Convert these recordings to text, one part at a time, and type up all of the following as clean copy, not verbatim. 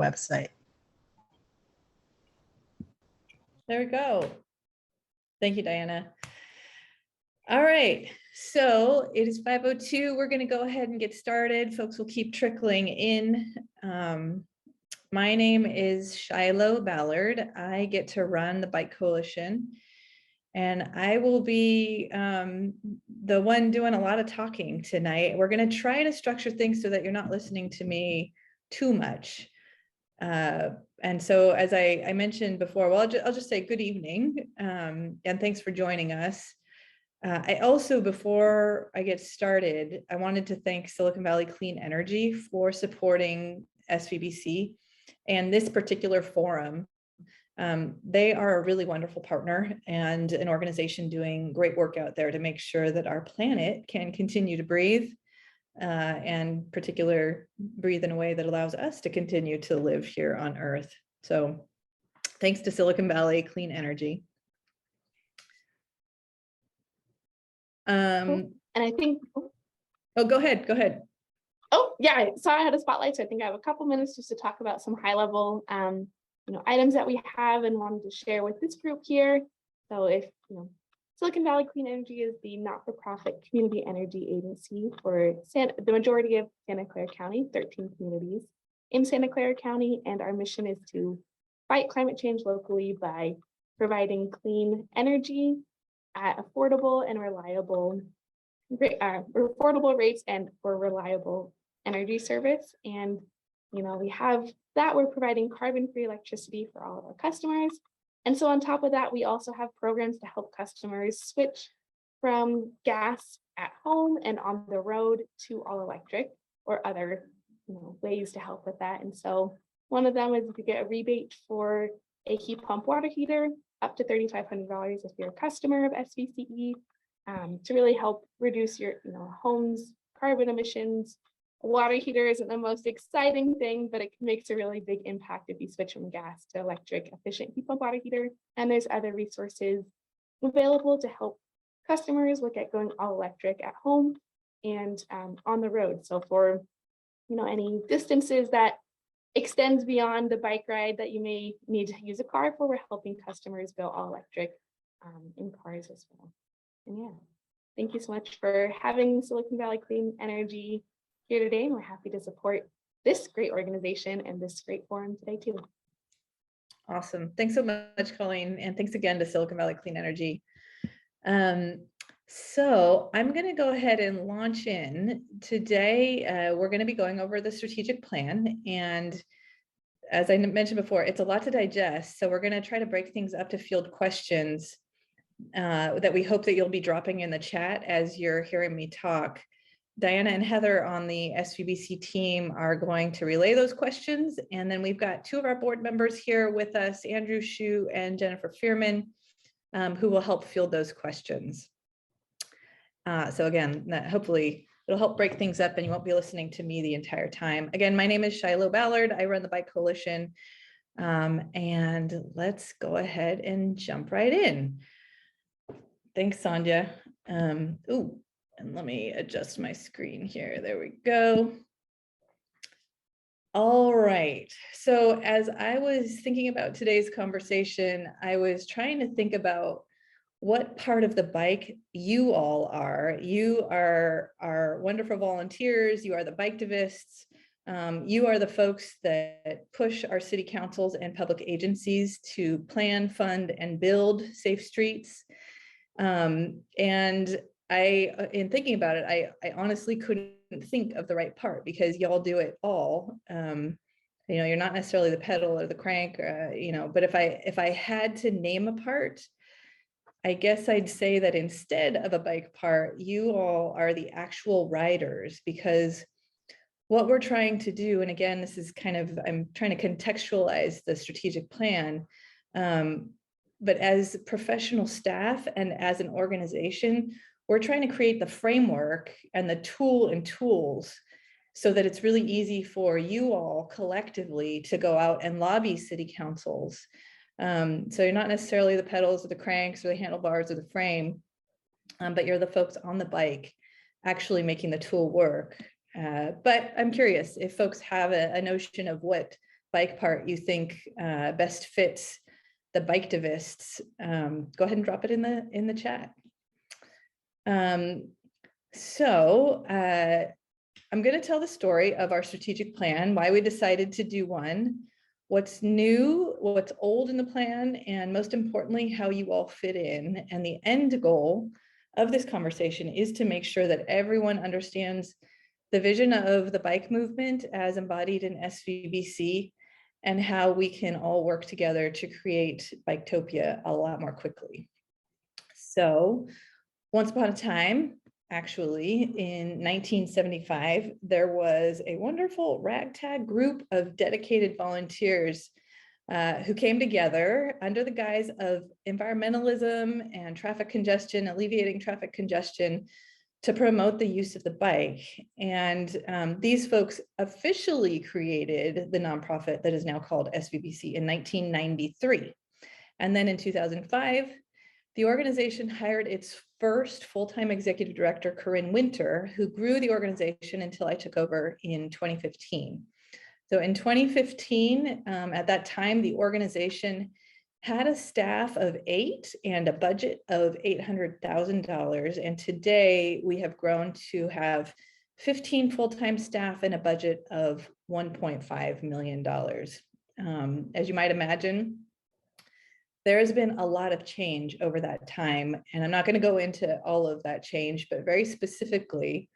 website. There we go. Thank you, Diana. All right, so it is 5:02. We're going to go ahead and get started. Folks will keep trickling in. My name is Shiloh Ballard. I get to run the Bike Coalition, and I will be the one doing a lot of talking tonight. We're going to try to structure things so that you're not listening to me too much. And so, as I mentioned before, well, I'll just say good evening, and thanks for joining us. I also, before I get started, I wanted to thank Silicon Valley Clean Energy for supporting SVBC and this particular forum. They are a really wonderful partner and an organization doing great work out there to make sure that our planet can continue to breathe, and particular breathe in a way that allows us to continue to live here on Earth. So thanks to Silicon Valley Clean Energy. And I think, oh, go ahead. Oh yeah, I saw I had a spotlight, so I think I have a couple minutes just to talk about some high level items that we have and wanted to share with this group here. So if Silicon Valley Clean Energy is the not-for-profit community energy agency for the majority of Santa Clara County, 13 communities in Santa Clara County, and our mission is to fight climate change locally by providing clean energy at affordable and reliable rates and for reliable energy service. And we have that. We're providing carbon-free electricity for all of our customers. And so on top of that, we also have programs to help customers switch from gas at home and on the road to all electric or other ways to help with that. And so one of them is if you get a rebate for a heat pump water heater up to $3,500 if you're a customer of SVCE, to really help reduce your home's carbon emissions. A water heater isn't the most exciting thing, but it makes a really big impact if you switch from gas to electric efficient heat pump water heater. And there's other resources available to help customers look at going all electric at home and on the road. So for any distances that extends beyond the bike ride that you may need to use a car for, we're helping customers go all electric in cars as well. And yeah, thank you so much for having Silicon Valley Clean Energy here today, and we're happy to support this great organization and this great forum today too. Awesome. Thanks so much, Colleen, and thanks again to Silicon Valley Clean Energy. So I'm going to go ahead and launch in. Today, we're going to be going over the strategic plan. And as I mentioned before, it's a lot to digest. So we're going to try to break things up to field questions that we hope that you'll be dropping in the chat as you're hearing me talk. Diana and Heather on the SVBC team are going to relay those questions. And then we've got two of our board members here with us, Andrew Hsu and Jennifer Fearman, who will help field those questions. So again, hopefully it'll help break things up and you won't be listening to me the entire time. Again, my name is Shiloh Ballard. I run the Bike Coalition. And let's go ahead and jump right in. Thanks, Sandhya. And let me adjust my screen here. There we go. All right. So as I was thinking about today's conversation, I was trying to think about what part of the bike you all are. You are our wonderful volunteers. You are the Biketivists. You are the folks that push our city councils and public agencies to plan, fund, and build safe streets. And in thinking about it, I honestly couldn't think of the right part because y'all do it all. You're not necessarily the pedal or the crank, but if I had to name a part, I guess I'd say that instead of a bike part, you all are the actual riders, because what we're trying to do, and again, this is I'm trying to contextualize the strategic plan, but as professional staff and as an organization, we're trying to create the framework and the tools so that it's really easy for you all collectively to go out and lobby city councils. So you're not necessarily the pedals or the cranks or the handlebars or the frame, but you're the folks on the bike actually making the tool work. But I'm curious if folks have a notion of what bike part you think best fits the Biketivists, go ahead and drop it in the chat. So I'm going to tell the story of our strategic plan, why we decided to do one, what's new, what's old in the plan, and most importantly, how you all fit in. And the end goal of this conversation is to make sure that everyone understands the vision of the bike movement as embodied in SVBC and how we can all work together to create Biketopia a lot more quickly. So once upon a time, actually, in 1975, there was a wonderful ragtag group of dedicated volunteers who came together under the guise of environmentalism and traffic congestion, alleviating traffic congestion, to promote the use of the bike. And these folks officially created the nonprofit that is now called SVBC in 1993. And then in 2005, the organization hired its first full-time executive director, Corinne Winter, who grew the organization until I took over in 2015. So in 2015, at that time, the organization had a staff of 8 and a budget of $800,000. And today we have grown to have 15 full-time staff and a budget of $1.5 million. As you might imagine, there has been a lot of change over that time. And I'm not going to go into all of that change, but very specifically,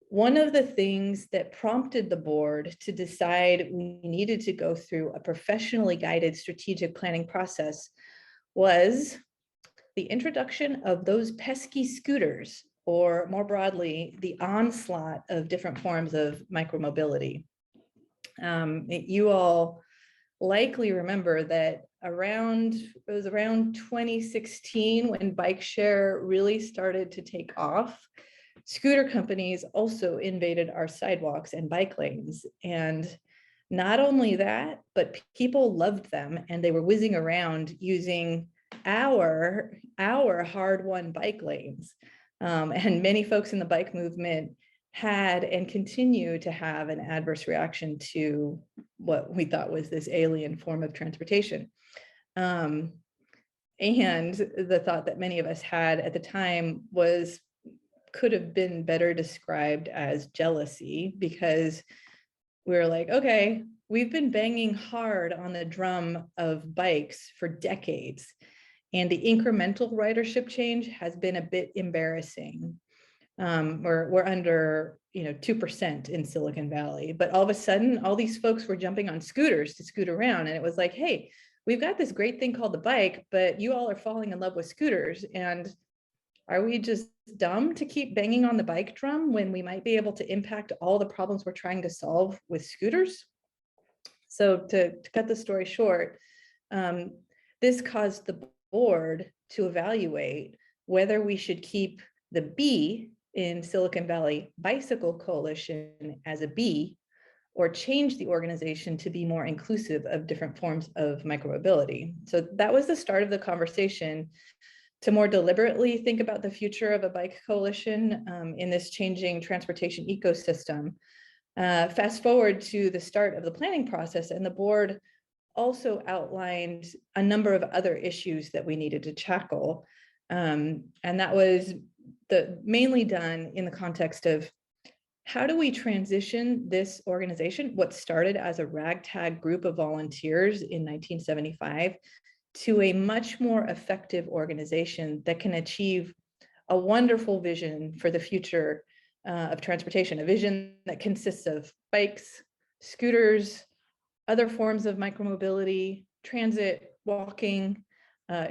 one of the things that prompted the board to decide we needed to go through a professionally guided strategic planning process was the introduction of those pesky scooters, or more broadly, the onslaught of different forms of micromobility. You all likely remember that it was around 2016 when bike share really started to take off. Scooter companies also invaded our sidewalks and bike lanes. And not only that, but people loved them and they were whizzing around using our hard-won bike lanes. And many folks in the bike movement had and continue to have an adverse reaction to what we thought was this alien form of transportation. And the thought that many of us had at the time could have been better described as jealousy, because we're like, okay, we've been banging hard on the drum of bikes for decades, and the incremental ridership change has been a bit embarrassing. We're under 2% in Silicon Valley, but all of a sudden, all these folks were jumping on scooters to scoot around, and it was like, hey, we've got this great thing called the bike, but you all are falling in love with scooters, and are we just dumb to keep banging on the bike drum when we might be able to impact all the problems we're trying to solve with scooters? So to cut the story short, this caused the board to evaluate whether we should keep the B in Silicon Valley Bicycle Coalition as a B, or change the organization to be more inclusive of different forms of micromobility. So that was the start of the conversation to more deliberately think about the future of a bike coalition in this changing transportation ecosystem. Fast forward to the start of the planning process, and the board also outlined a number of other issues that we needed to tackle. And that was mainly done in the context of how do we transition this organization, what started as a ragtag group of volunteers in 1975, to a much more effective organization that can achieve a wonderful vision for the future of transportation, a vision that consists of bikes, scooters, other forms of micromobility, transit, walking,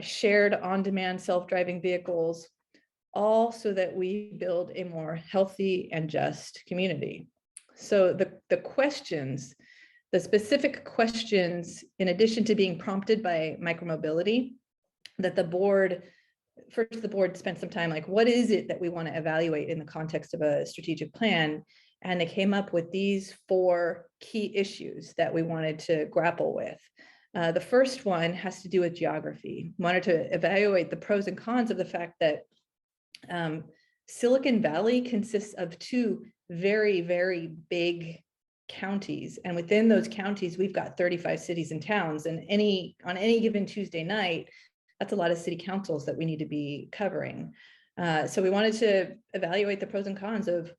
shared on-demand self-driving vehicles, all so that we build a more healthy and just community. So the questions, the specific questions, in addition to being prompted by micromobility, that the board spent some time like, what is it that we want to evaluate in the context of a strategic plan? And they came up with these 4 key issues that we wanted to grapple with. The first one has to do with geography. We wanted to evaluate the pros and cons of the fact that Silicon Valley consists of 2 very, very big counties, and within those counties, we've got 35 cities and towns, and on any given Tuesday night, that's a lot of city councils that we need to be covering. So we wanted to evaluate the pros and cons of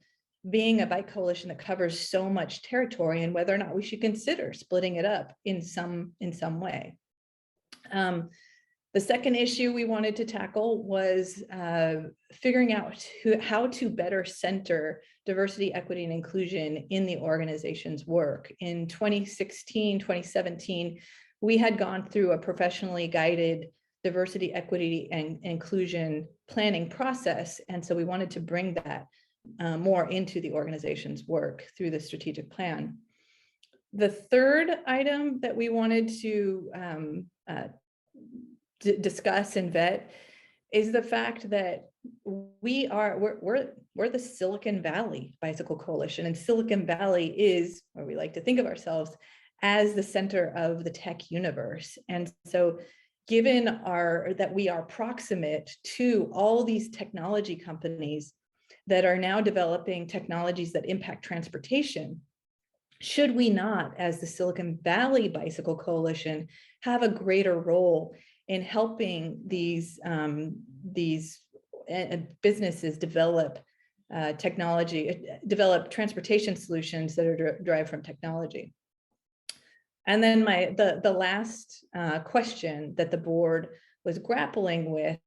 being a bike coalition that covers so much territory, and whether or not we should consider splitting it up in some way. The second issue we wanted to tackle was figuring out how to better center diversity, equity, and inclusion in the organization's work. In 2016, 2017, we had gone through a professionally guided diversity, equity, and inclusion planning process. And so we wanted to bring that more into the organization's work through the strategic plan. The third item that we wanted to discuss and vet is the fact that we're the Silicon Valley Bicycle Coalition, and Silicon Valley is where we like to think of ourselves as the center of the tech universe. And so given that we are proximate to all these technology companies that are now developing technologies that impact transportation, should we not, as the Silicon Valley Bicycle Coalition, have a greater role in helping these businesses develop transportation solutions that are derived from technology? And then the last question that the board was grappling with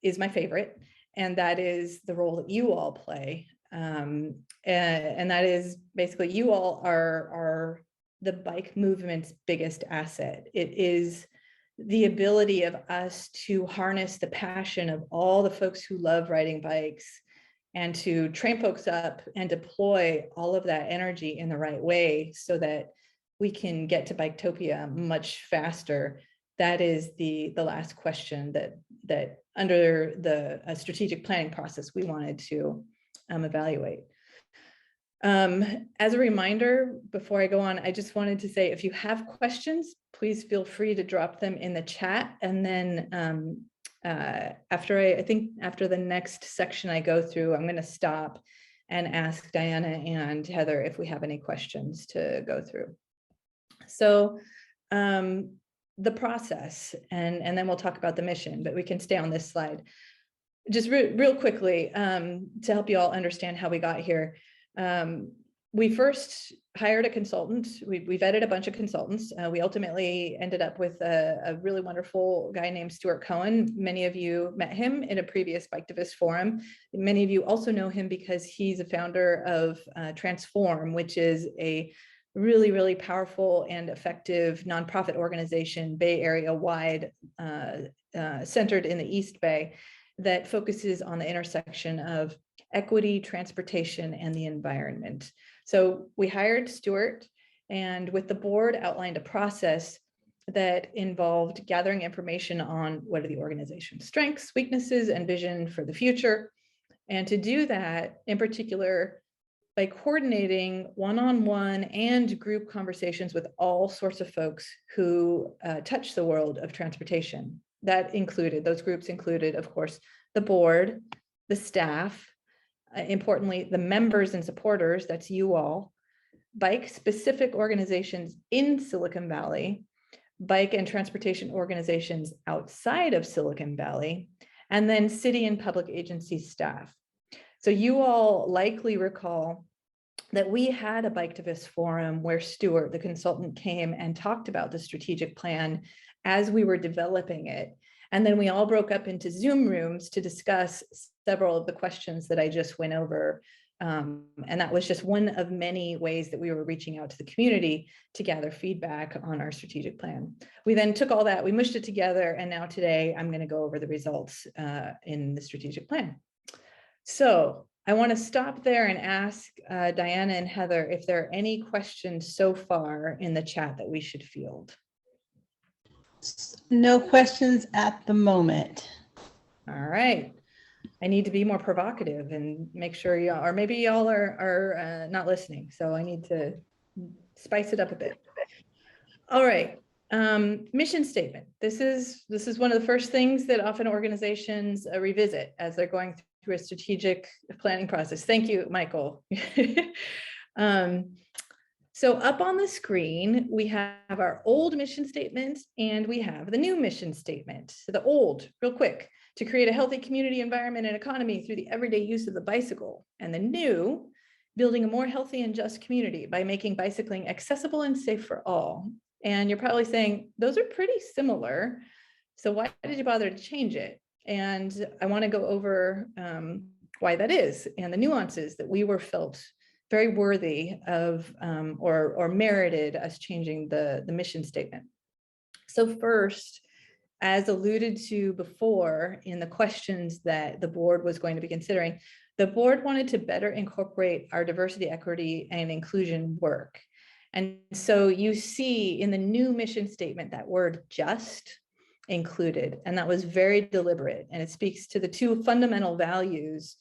is my favorite, and that is the role that you all play. And that is basically, you all are the bike movement's biggest asset. It is the ability of us to harness the passion of all the folks who love riding bikes and to train folks up and deploy all of that energy in the right way so that we can get to Biketopia much faster. That is the last question that under the strategic planning process we wanted to evaluate. As a reminder, before I go on, I just wanted to say, if you have questions, please feel free to drop them in the chat. And then after the next section I go through, I'm going to stop and ask Diana and Heather if we have any questions to go through. So the process, and then we'll talk about the mission, but we can stay on this slide. Just real quickly, to help you all understand how we got here. We first hired a consultant. We vetted a bunch of consultants. We ultimately ended up with a really wonderful guy named Stuart Cohen. Many of you met him in a previous Biketivist forum. Many of you also know him because he's a founder of Transform, which is a really, really powerful and effective nonprofit organization, Bay Area wide, centered in the East Bay, that focuses on the intersection of equity, transportation, and the environment. So we hired Stuart, and with the board outlined a process that involved gathering information on what are the organization's strengths, weaknesses, and vision for the future. And to do that, in particular, by coordinating one-on-one and group conversations with all sorts of folks who touch the world of transportation. Those groups included, of course, the board, the staff, importantly, the members and supporters, that's you all, bike-specific organizations in Silicon Valley, bike and transportation organizations outside of Silicon Valley, and then city and public agency staff. So you all likely recall that we had a Biketivist forum where Stuart, the consultant, came and talked about the strategic plan as we were developing it. And then we all broke up into Zoom rooms to discuss several of the questions that I just went over. And that was just one of many ways that we were reaching out to the community to gather feedback on our strategic plan. We then took all that, we mushed it together, and now today I'm going to go over the results in the strategic plan. So I want to stop there and ask Diana and Heather if there are any questions so far in the chat that we should field. No questions at the moment. All right. I need to be more provocative and make sure y'all, or maybe y'all are not listening. So I need to spice it up a bit. All right. Mission statement. This is one of the first things that often organizations revisit as they're going through a strategic planning process. Thank you, Michael. So up on the screen, we have our old mission statement and we have the new mission statement. So the old, real quick, to create a healthy community environment and economy through the everyday use of the bicycle. And the new, building a more healthy and just community by making bicycling accessible and safe for all. And you're probably saying, those are pretty similar. So why did you bother to change it? And I want to go over why that is and the nuances that we were felt very worthy of or merited us changing the mission statement. So first, as alluded to before in the questions that the board was going to be considering, the board wanted to better incorporate our diversity, equity, and inclusion work. And so you see in the new mission statement that word just included, and that was very deliberate, and it speaks to the two fundamental values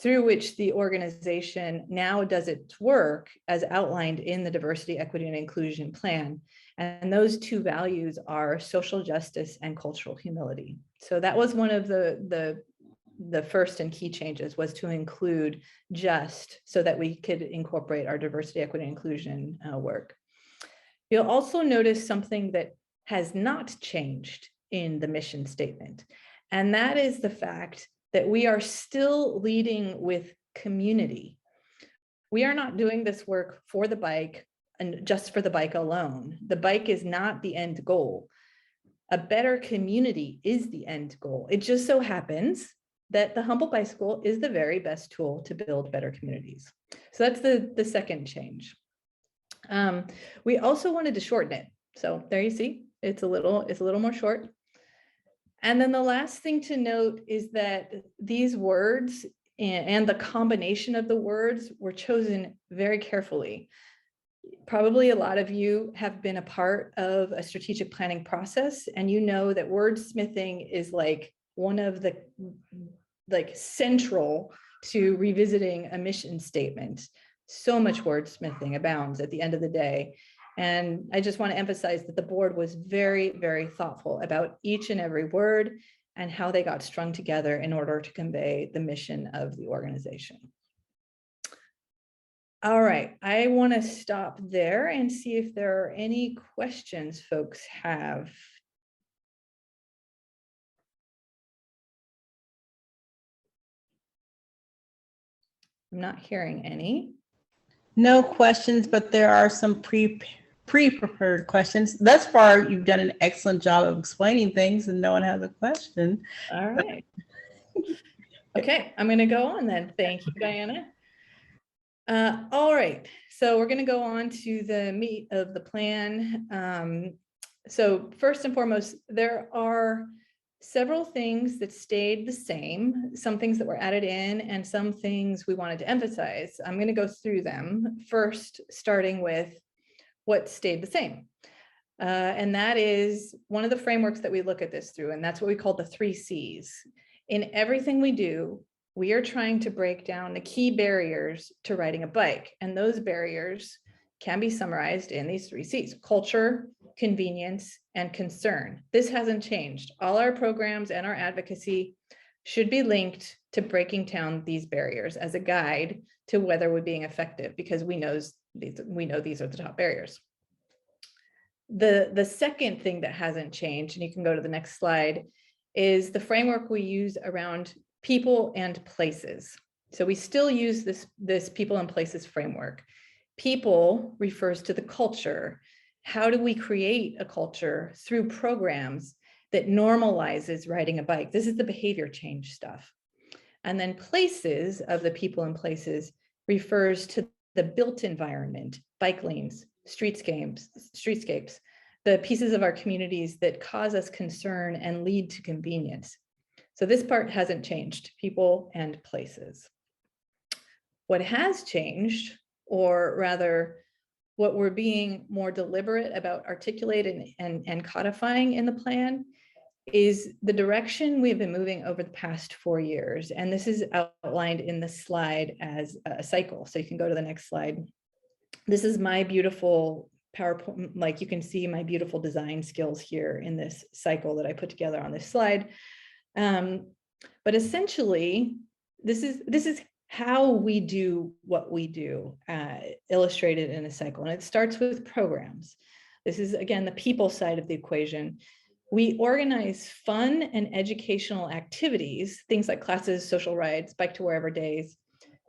through which the organization now does its work as outlined in the diversity, equity, and inclusion plan. And those two values are social justice and cultural humility. So that was one of the first and key changes, was to include just, so that we could incorporate our diversity, equity, and inclusion work. You'll also notice something that has not changed in the mission statement, and that is the fact that we are still leading with community. We are not doing this work for the bike and just for the bike alone. The bike is not the end goal. A better community is the end goal. It just so happens that the humble bicycle is the very best tool to build better communities. So that's the second change. We also wanted to shorten it. So there you see, it's a little more short. And then the last thing to note is that these words and the combination of the words were chosen very carefully. Probably a lot of you have been a part of a strategic planning process, and you know that wordsmithing is like one of the central to revisiting a mission statement. So much wordsmithing abounds at the end of the day. And I just want to emphasize that the board was very, very thoughtful about each and every word and how they got strung together in order to convey the mission of the organization. All right, I want to stop there and see if there are any questions folks have. I'm not hearing any. No questions, but there are some pre-prepared questions. Thus far, you've done an excellent job of explaining things and no one has a question. All right. Okay, I'm going to go on then. Thank you, Diana. All right, so we're going to go on to the meat of the plan. So first and foremost, there are several things that stayed the same, some things that were added in, and some things we wanted to emphasize. I'm going to go through them first, starting with what stayed the same. And that is one of the frameworks that we look at this through, and that's what we call the 3 C's. In everything we do, we are trying to break down the key barriers to riding a bike, and those barriers can be summarized in these 3 C's: culture, convenience, and concern. This hasn't changed. All our programs and our advocacy should be linked to breaking down these barriers as a guide to whether we're being effective, because we know these are the top barriers. The second thing that hasn't changed, and you can go to the next slide, is the framework we use around people and places. So we still use this people and places framework. People refers to the culture. How do we create a culture through programs that normalizes riding a bike? This is the behavior change stuff. And then places of the people and places refers to the built environment, bike lanes, streetscapes, the pieces of our communities that cause us concern and lead to convenience. So this part hasn't changed, people and places. What has changed, or rather what we're being more deliberate about articulating and codifying in the plan, is the direction we've been moving over the past 4 years. And this is outlined in the slide as a cycle. So you can go to the next slide. This is my beautiful PowerPoint, like you can see my beautiful design skills here in this cycle that I put together on this slide. But essentially, this is how we do what we do, illustrated in a cycle. And it starts with programs. This is, again, the people side of the equation. We organize fun and educational activities, things like classes, social rides, bike to wherever days,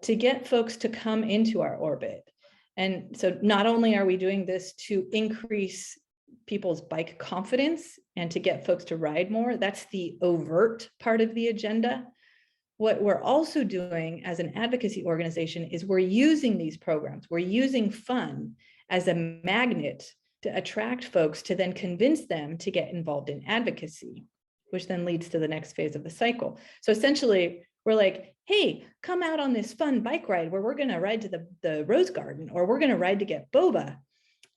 to get folks to come into our orbit. And so not only are we doing this to increase people's bike confidence and to get folks to ride more, that's the overt part of the agenda. What we're also doing as an advocacy organization is we're using these programs, we're using fun as a magnet to attract folks to then convince them to get involved in advocacy, which then leads to the next phase of the cycle. So essentially, we're like, hey, come out on this fun bike ride where we're going to ride to the Rose Garden, or we're going to ride to get boba.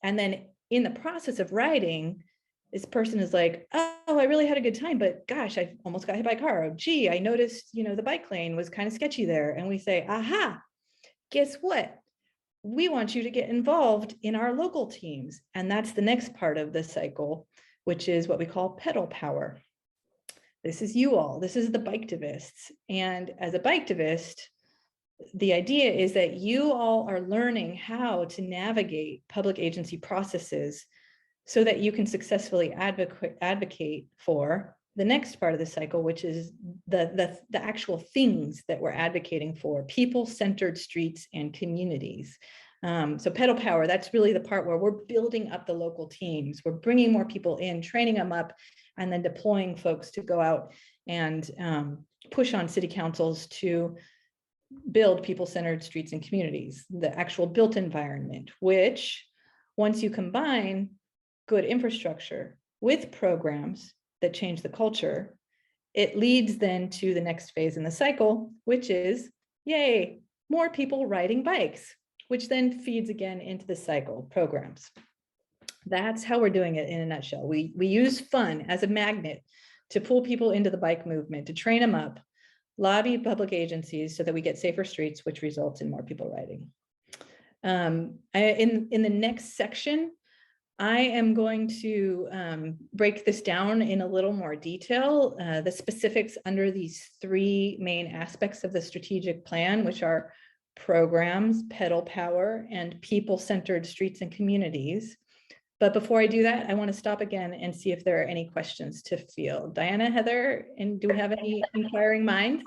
And then in the process of riding, this person is like, oh, I really had a good time, but gosh, I almost got hit by a car. Oh, gee, I noticed, the bike lane was kind of sketchy there. And we say, aha, guess what? We want you to get involved in our local teams. And that's the next part of the cycle, which is what we call pedal power. This is you all, this is the Biketivists. And as a Biketivist, the idea is that you all are learning how to navigate public agency processes so that you can successfully advocate for the next part of the cycle, which is the actual things that we're advocating for: people-centered streets and communities. So pedal power, that's really the part where we're building up the local teams. We're bringing more people in, training them up, and then deploying folks to go out and push on city councils to build people-centered streets and communities, the actual built environment, which once you combine good infrastructure with programs that change the culture, it leads then to the next phase in the cycle, which is, yay, more people riding bikes, which then feeds again into the cycle programs. That's how we're doing it in a nutshell. We use fun as a magnet to pull people into the bike movement, to train them up, lobby public agencies so that we get safer streets, which results in more people riding. In the next section, I am going to break this down in a little more detail, the specifics under these three main aspects of the strategic plan, which are programs, pedal power, and people-centered streets and communities. But before I do that, I want to stop again and see if there are any questions to field. Diana, Heather, and do we have any inquiring minds?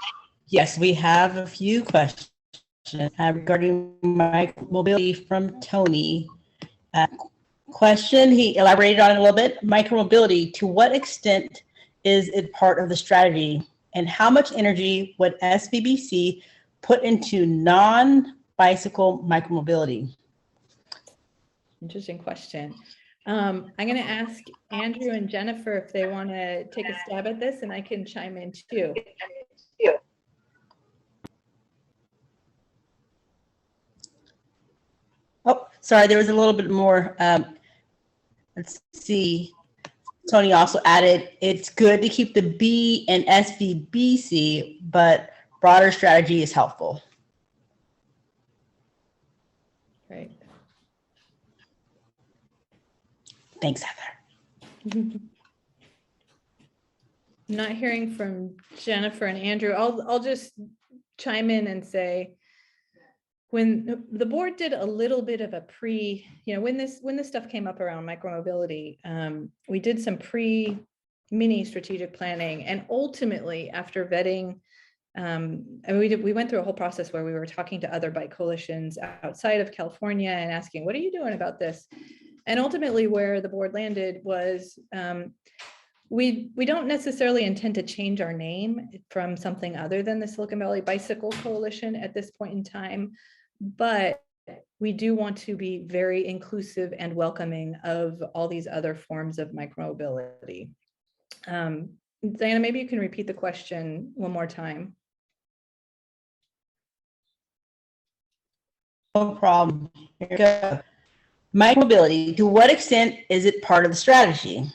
Yes, we have a few questions regarding micromobility from Tony. Question, he elaborated on it a little bit. Micromobility, to what extent is it part of the strategy? And how much energy would SVBC put into non-bicycle micromobility? Interesting question. I'm going to ask Andrew and Jennifer if they want to take a stab at this, and I can chime in too. Oh, sorry, there was a little bit more. Let's see. Tony also added, it's good to keep the B and SVBC, but broader strategy is helpful. Great. Thanks, Heather. Not hearing from Jennifer and Andrew. I'll just chime in and say, when the board did a little bit of a when this stuff came up around micromobility, we did some mini strategic planning, and ultimately after vetting, we went through a whole process where we were talking to other bike coalitions outside of California and asking, what are you doing about this? And ultimately where the board landed was, we don't necessarily intend to change our name from something other than the Silicon Valley Bicycle Coalition at this point in time, but we do want to be very inclusive and welcoming of all these other forms of micromobility. Diana, maybe you can repeat the question one more time. No problem. Here we go. Micromobility, to what extent is it part of the strategy?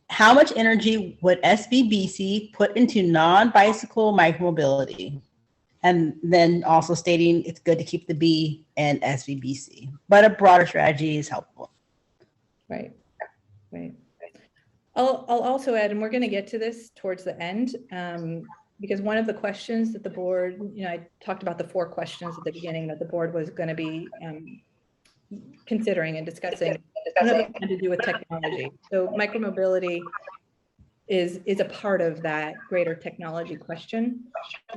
How much energy would SVBC put into non-bicycle micromobility? And then also stating it's good to keep the B and SVBC, but a broader strategy is helpful. Right. I'll also add, and we're going to get to this towards the end, because one of the questions that the board, I talked about the 4 questions at the beginning that the board was going to be considering and discussing. One of them had to do with technology. So micromobility is a part of that greater technology question.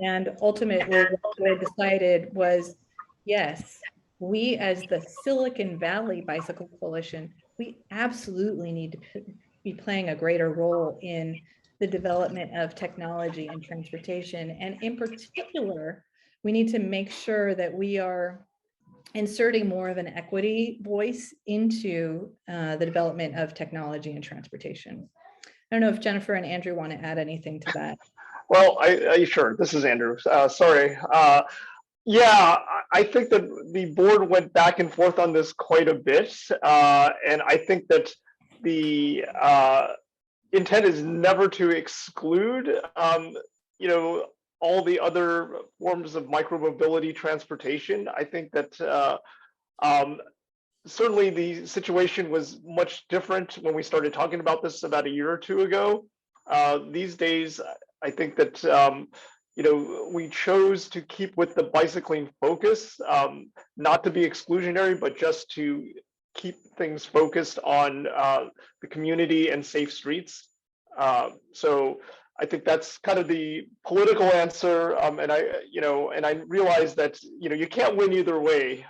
And ultimately what the board decided was, yes, we as the Silicon Valley Bicycle Coalition, we absolutely need to be playing a greater role in the development of technology and transportation. And in particular, we need to make sure that we are inserting more of an equity voice into the development of technology and transportation. I don't know if Jennifer and Andrew want to add anything to that. Well, sure. This is Andrew. Sorry. Yeah, I think that the board went back and forth on this quite a bit. And I think that the intent is never to exclude, all the other forms of micromobility transportation. I think that certainly the situation was much different when we started talking about this about a year or 2 ago. These days, I think that we chose to keep with the bicycling focus, not to be exclusionary, but just to keep things focused on the community and safe streets. So I think that's kind of the political answer, and I realize that you can't win either way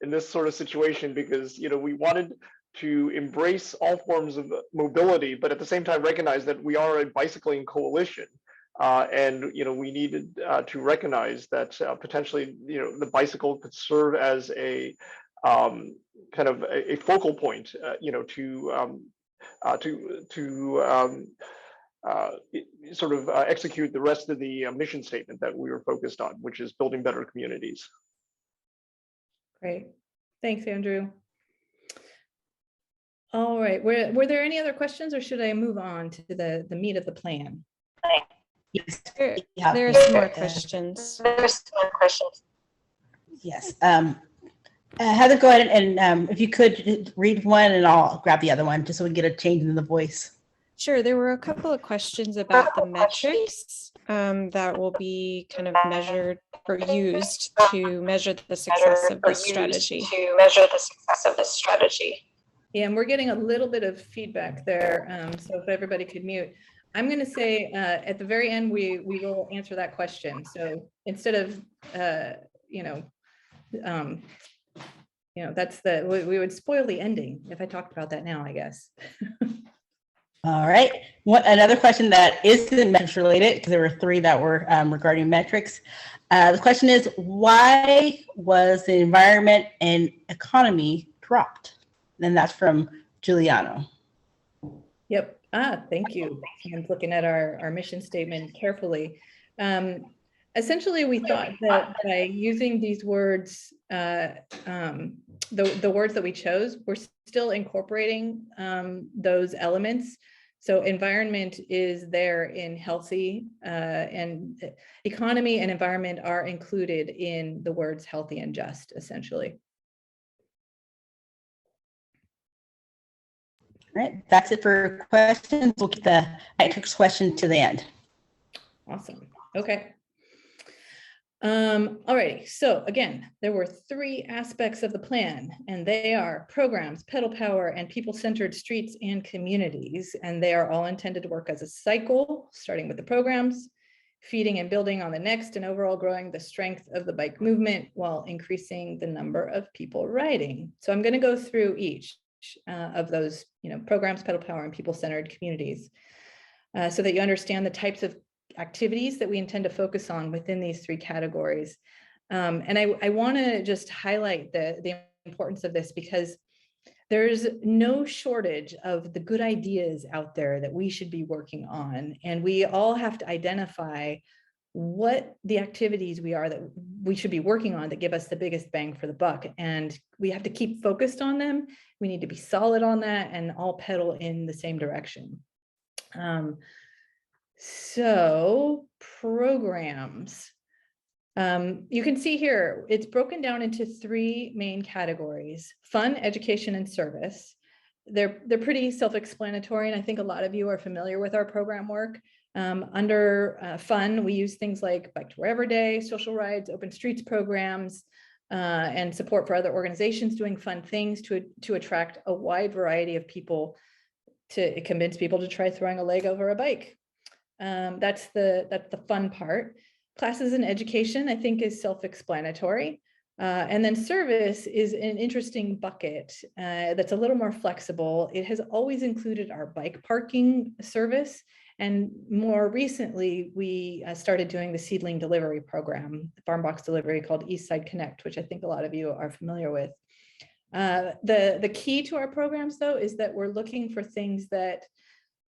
in this sort of situation, because we wanted to embrace all forms of mobility, but at the same time recognize that we are a bicycling coalition, and we needed to recognize that potentially the bicycle could serve as a kind of a focal point, sort of execute the rest of the mission statement that we were focused on, which is building better communities. Great. Thanks, Andrew. All right. Were there any other questions, or should I move on to the meat of the plan? Yes. There's some more questions. Yes. Heather, go ahead and if you could read one, and I'll grab the other one just so we get a change in the voice. Sure. There were a couple of questions about the metrics that will be kind of measured or used to measure the success of this strategy. Yeah, and we're getting a little bit of feedback there. So if everybody could mute. I'm going to say at the very end, we will answer that question. So instead of, that's we would spoil the ending if I talked about that now, I guess. All right. Another question that isn't metrics related, because there were 3 that were regarding metrics. The question is, why was the environment and economy dropped? And that's from Giuliano. Yep. Thank you. I'm looking at our mission statement carefully. Essentially, we thought that by using these words, the words that we chose, we're still incorporating those elements. So environment is there in healthy, and economy and environment are included in the words healthy and just, essentially. All right, that's it for questions. We'll keep the metrics question to the end. Awesome. Okay. All righty. So again, there were 3 aspects of the plan, and they are programs, pedal power, and people-centered streets and communities. And they are all intended to work as a cycle, starting with the programs, feeding and building on the next, and overall growing the strength of the bike movement while increasing the number of people riding. So I'm going to go through each of those, programs, pedal power, and people-centered communities, so that you understand the types of activities that we intend to focus on within these 3 categories. And I want to just highlight the importance of this, because there's no shortage of the good ideas out there that we should be working on. And we all have to identify what the activities that we should be working on that give us the biggest bang for the buck. And we have to keep focused on them. We need to be solid on that and all pedal in the same direction. So programs, you can see here, it's broken down into 3 main categories: fun, education, and service. They're pretty self-explanatory, and I think a lot of you are familiar with our program work. Under fun, we use things like Bike to Wherever Day, social rides, open streets programs, and support for other organizations doing fun things to attract a wide variety of people, to convince people to try throwing a leg over a bike. That's the fun part. Classes and education, I think, is self-explanatory. And then service is an interesting bucket that's a little more flexible. It has always included our bike parking service. And more recently, we started doing the seedling delivery program, farm box delivery, called Eastside Connect, which I think a lot of you are familiar with. The key to our programs, though, is that we're looking for things that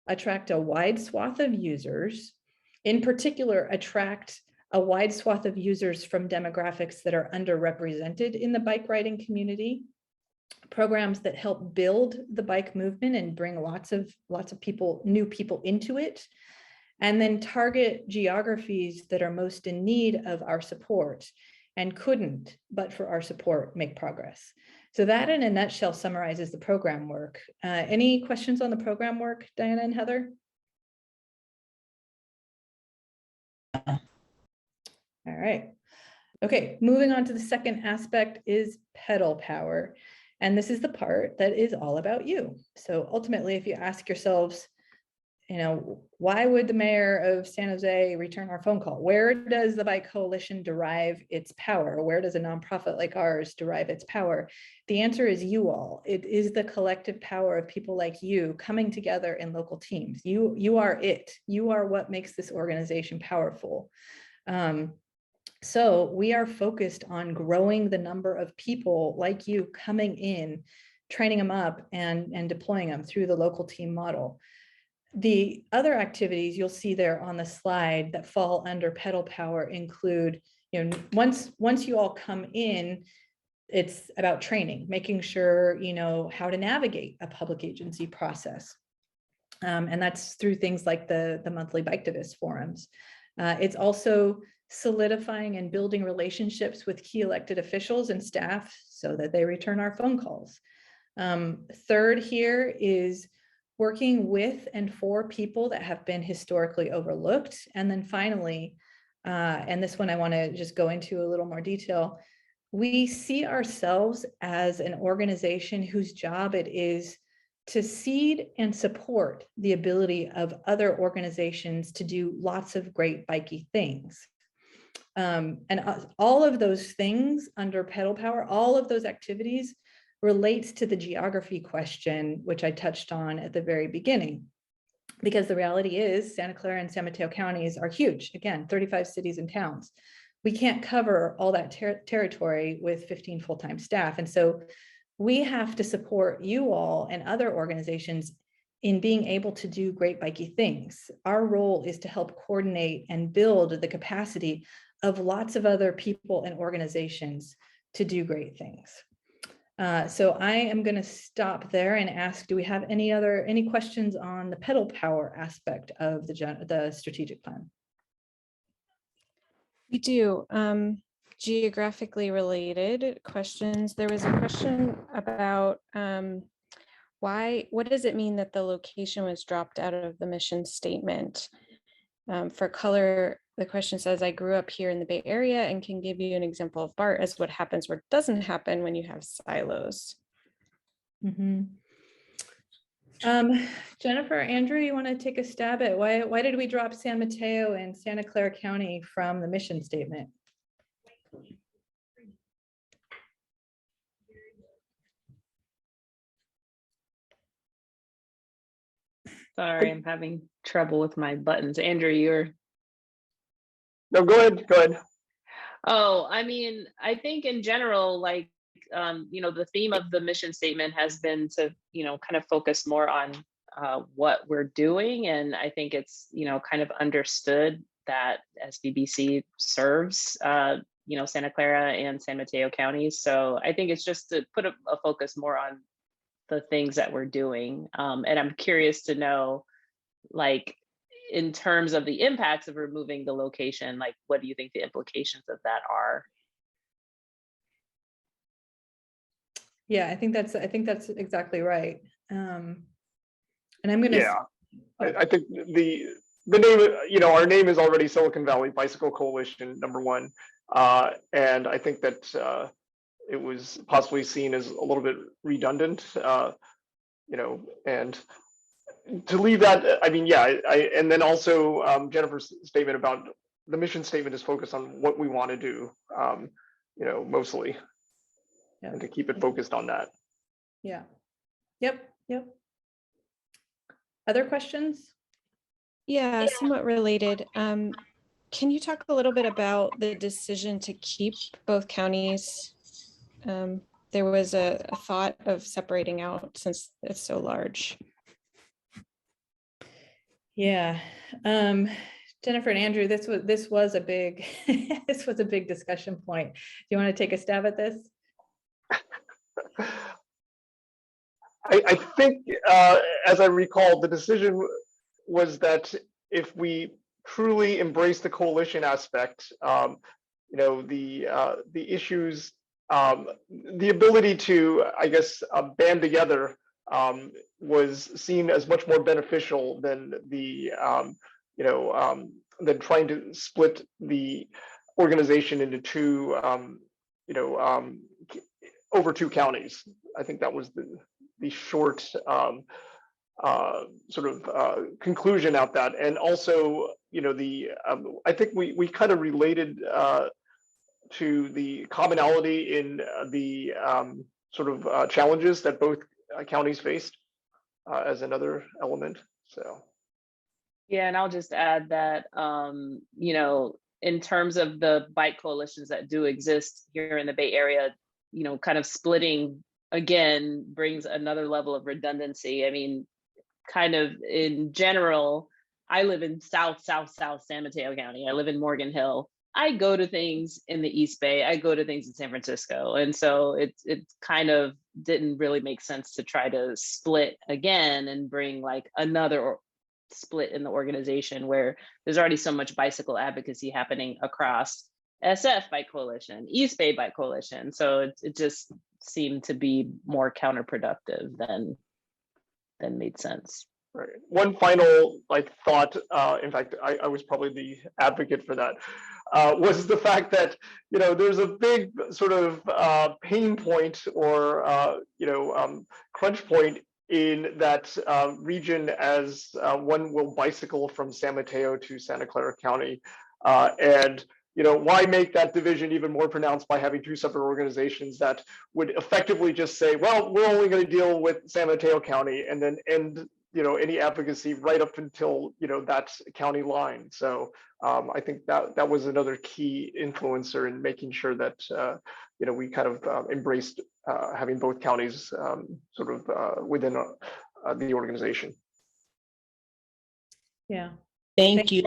attract a wide swath of users, in particular, attract a wide swath of users from demographics that are underrepresented in the bike riding community, programs that help build the bike movement and bring lots of people, new people into it, and then target geographies that are most in need of our support and couldn't, but for our support, make progress. So that in a nutshell summarizes the program work. Any questions on the program work, Diana and Heather? All right. Okay, moving on to the second aspect is pedal power. And this is the part that is all about you. So ultimately, if you ask yourselves, why would the mayor of San Jose return our phone call? Where does the Bike Coalition derive its power? Where does a nonprofit like ours derive its power? The answer is you all. It is the collective power of people like you coming together in local teams. You are it. You are what makes this organization powerful. So we are focused on growing the number of people like you coming in, training them up and deploying them through the local team model. The other activities you'll see there on the slide that fall under pedal power include, once you all come in, it's about training, making sure you know how to navigate a public agency process. And that's through things like the monthly Biketivist forums. It's also solidifying and building relationships with key elected officials and staff so that they return our phone calls. Third here is working with and for people that have been historically overlooked. And then finally, and this one I want to just go into a little more detail, we see ourselves as an organization whose job it is to seed and support the ability of other organizations to do lots of great bikey things. And all of those things under pedal power, all of those activities relates to the geography question, which I touched on at the very beginning. Because the reality is Santa Clara and San Mateo counties are huge. Again, 35 cities and towns. We can't cover all that territory with 15 full-time staff. And so we have to support you all and other organizations in being able to do great bikey things. Our role is to help coordinate and build the capacity of lots of other people and organizations to do great things. So I am going to stop there and ask, do we have any questions on the pedal power aspect of the strategic plan? We do. Geographically related questions. There was a question about what does it mean that the location was dropped out of the mission statement? For color, the question says, I grew up here in the Bay Area and can give you an example of BART as what happens where it doesn't happen when you have silos. Mm-hmm. Jennifer, Andrew, you want to take a stab at why did we drop San Mateo and Santa Clara County from the mission statement? Sorry, I'm having trouble with my buttons. Andrew, you're... No, go ahead. Oh, I mean, I think in general, like, the theme of the mission statement has been to, kind of focus more on what we're doing. And I think it's, kind of understood that SVBC serves, Santa Clara and San Mateo counties. So I think it's just to put a focus more on the things that we're doing. And I'm curious to know, like, in terms of the impacts of removing the location, like, what do you think the implications of that are? Yeah, I think that's exactly right. And I'm going to. Yeah, I think the name, our name is already Silicon Valley Bicycle Coalition, number one. And I think that it was possibly seen as a little bit redundant, and to leave that, I mean, yeah, and then also Jennifer's statement about the mission statement is focused on what we want to do, mostly, Yeah. and to keep it focused on that. Yeah. Yep. Other questions? Yeah, somewhat related. Can you talk a little bit about the decision to keep both counties? There was a thought of separating out since it's so large. Yeah. Jennifer and Andrew, this was a big this was a big discussion point. Do you want to take a stab at this? I think, as I recall, the decision was that if we truly embrace the coalition aspect, the issues, the ability to, I guess, band together was seen as much more beneficial than than trying to split the organization into two, over two counties. I think that was the short conclusion out that. And also, I think we kind of related to the commonality in the challenges that both counties faced as another element. So. Yeah, and I'll just add that, in terms of the bike coalitions that do exist here in the Bay Area, kind of splitting again brings another level of redundancy. I mean, kind of in general, I live in South San Mateo County. I live in Morgan Hill. I go to things in the East Bay. I go to things in San Francisco. And so it kind of didn't really make sense to try to split again and bring like another split in the organization where there's already so much bicycle advocacy happening across SF Bike Coalition, East Bay Bike Coalition. So it just seemed to be more counterproductive than made sense. Right. One final thought, in fact, I was probably the advocate for that, was the fact that, there's a big sort of pain point or, crunch point in that region as one will bicycle from San Mateo to Santa Clara County. And why make that division even more pronounced by having two separate organizations that would effectively just say, well, we're only going to deal with San Mateo County and then end any advocacy right up until that county line. So I think that was another key influencer in making sure that we kind of embraced having both counties within the organization. Yeah. Thank you.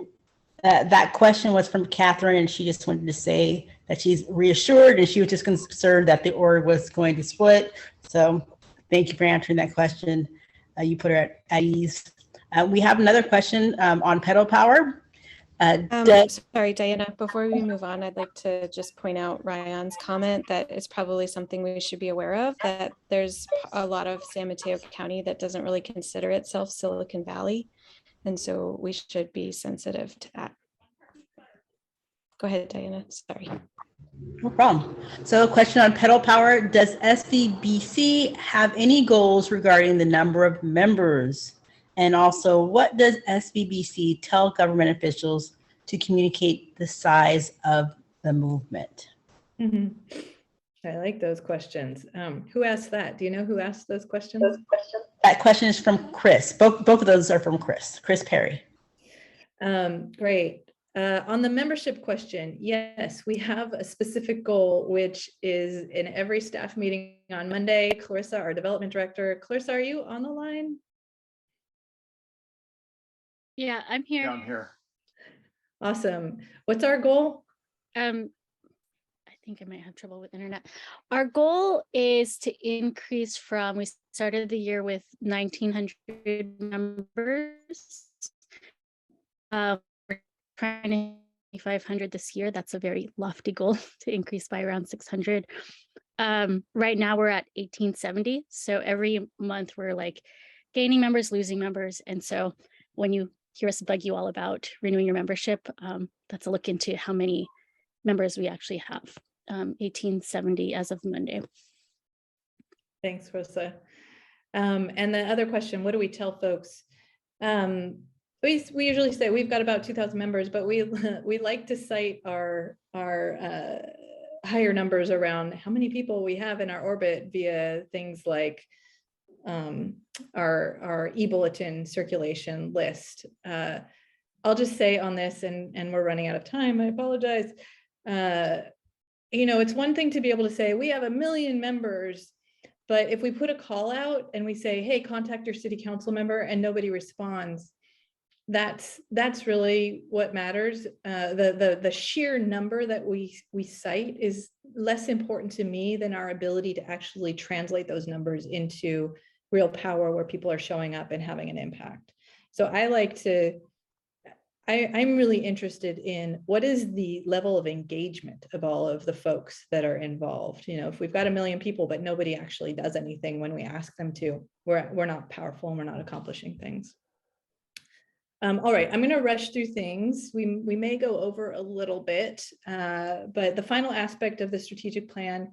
That question was from Catherine, and she just wanted to say that she's reassured, and she was just concerned that the org was going to split. So thank you for answering that question. You put her at ease. We have another question on pedal power. Sorry, Diana, before we move on, I'd like to just point out Ryan's comment that it's probably something we should be aware of, that there's a lot of San Mateo County that doesn't really consider itself Silicon Valley. And so we should be sensitive to that. Go ahead, Diana, sorry. No problem. So a question on pedal power. Does SVBC have any goals regarding the number of members? And also, what does SVBC tell government officials to communicate the size of the movement? Mm-hmm. I like those questions. Who asked that? Do you know who asked those questions? That question is from Chris. Both of those are from Chris Perry. Great. On the membership question, yes, we have a specific goal, which is in every staff meeting on Monday. Clarissa, our development director. Clarissa, are you on the line? Yeah, I'm here. Yeah, I'm here. Awesome. What's our goal? I think I might have trouble with internet. Our goal is to increase from, we started the year with 1,900 members. We're trying to 500 this year. That's a very lofty goal to increase by around 600. Right now we're at 1,870. So every month we're like gaining members, losing members. And so when you hear us bug you all about renewing your membership, that's a look into how many members we actually have, 1870 as of Monday. Thanks, Rosa. And the other question, what do we tell folks? We usually say we've got about 2,000 members, but we like to cite our higher numbers around how many people we have in our orbit via things like our e-bulletin circulation list. I'll just say on this, and we're running out of time, I apologize. You know, it's one thing to be able to say we have 1 million members, but if we put a call out and we say, hey, contact your city council member, and nobody responds, that's really what matters. The sheer number that we cite is less important to me than our ability to actually translate those numbers into real power where people are showing up and having an impact. So I like to, I'm really interested in what is the level of engagement of all of the folks that are involved. You know, if we've got 1 million people, but nobody actually does anything when we ask them to, we're not powerful and we're not accomplishing things. All right, I'm going to rush through things. We may go over a little bit, but the final aspect of the strategic plan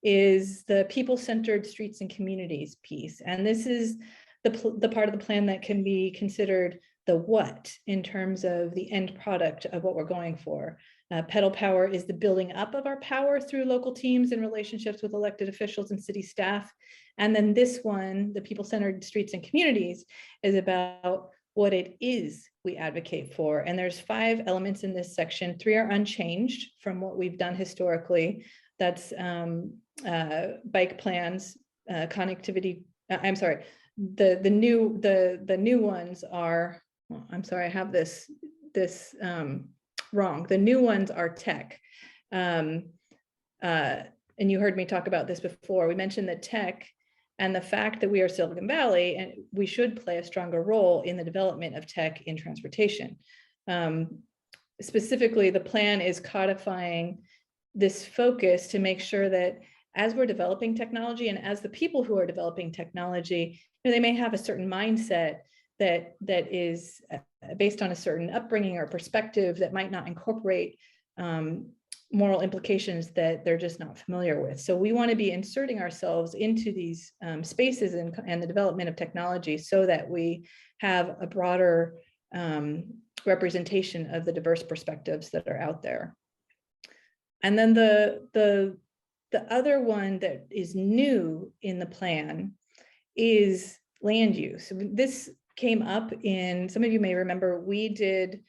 is the people-centered streets and communities piece. And this is the part of the plan that can be considered the what in terms of the end product of what we're going for. Pedal Power is the building up of our power through local teams and relationships with elected officials and city staff. And then this one, the people-centered streets and communities, is about what it is we advocate for. And there's 5 elements in this section. 3 are unchanged from what we've done historically. That's bike plans, connectivity. I'm sorry. The new ones are. Well, I'm sorry. I have this wrong. The new ones are tech. And you heard me talk about this before. We mentioned that tech and the fact that we are Silicon Valley, and we should play a stronger role in the development of tech in transportation. Specifically, the plan is codifying this focus to make sure that as we're developing technology and as the people who are developing technology, you know, they may have a certain mindset that is based on a certain upbringing or perspective that might not incorporate moral implications that they're just not familiar with. So we want to be inserting ourselves into these spaces and the development of technology so that we have a broader representation of the diverse perspectives that are out there. And then the other one that is new in the plan is land use. This came up in, some of you may remember, we did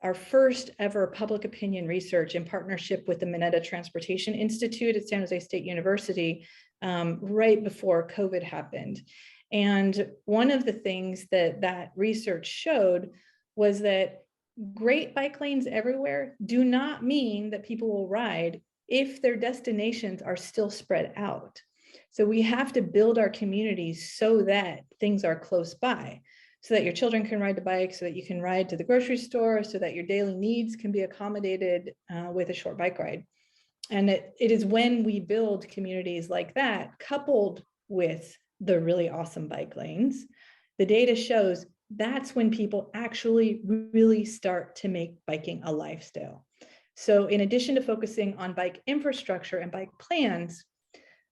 our first ever public opinion research in partnership with the Mineta Transportation Institute at San Jose State University right before COVID happened. And one of the things that research showed was that great bike lanes everywhere do not mean that people will ride if their destinations are still spread out. So we have to build our communities so that things are close by, so that your children can ride the bike, so that you can ride to the grocery store, so that your daily needs can be accommodated with a short bike ride. And it is when we build communities like that, coupled with the really awesome bike lanes, the data shows that's when people actually really start to make biking a lifestyle. So in addition to focusing on bike infrastructure and bike plans,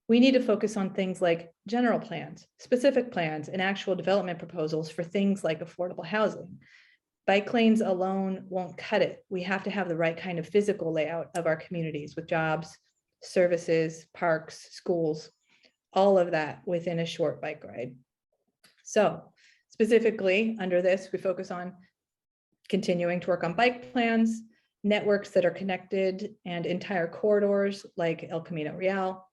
we need to focus on things like general plans, specific plans, and actual development proposals for things like affordable housing. Bike lanes alone won't cut it. We have to have the right kind of physical layout of our communities with jobs, services, parks, schools, all of that within a short bike ride. So specifically under this, we focus on continuing to work on bike plans, networks that are connected, and entire corridors like El Camino Real,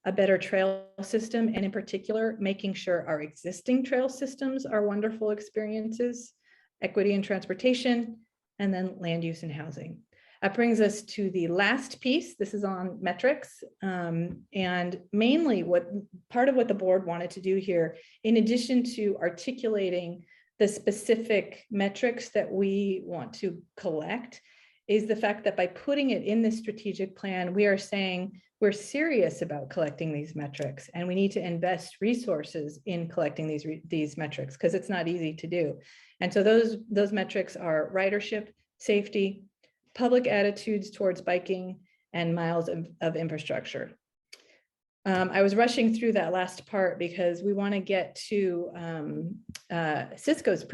a better trail system, and in particular, making sure our existing trail systems are wonderful experiences, equity in transportation, and then land use and housing. That brings us to the last piece. This is on metrics, and mainly part of what the board wanted to do here, in addition to articulating the specific metrics that we want to collect, is the fact that by putting it in this strategic plan, we are saying we're serious about collecting these metrics, and we need to invest resources in collecting these metrics, because it's not easy to do. And so those metrics are ridership, safety, public attitudes towards biking, and miles of infrastructure. I was rushing through that last part because we want to get to Cisco's presentation.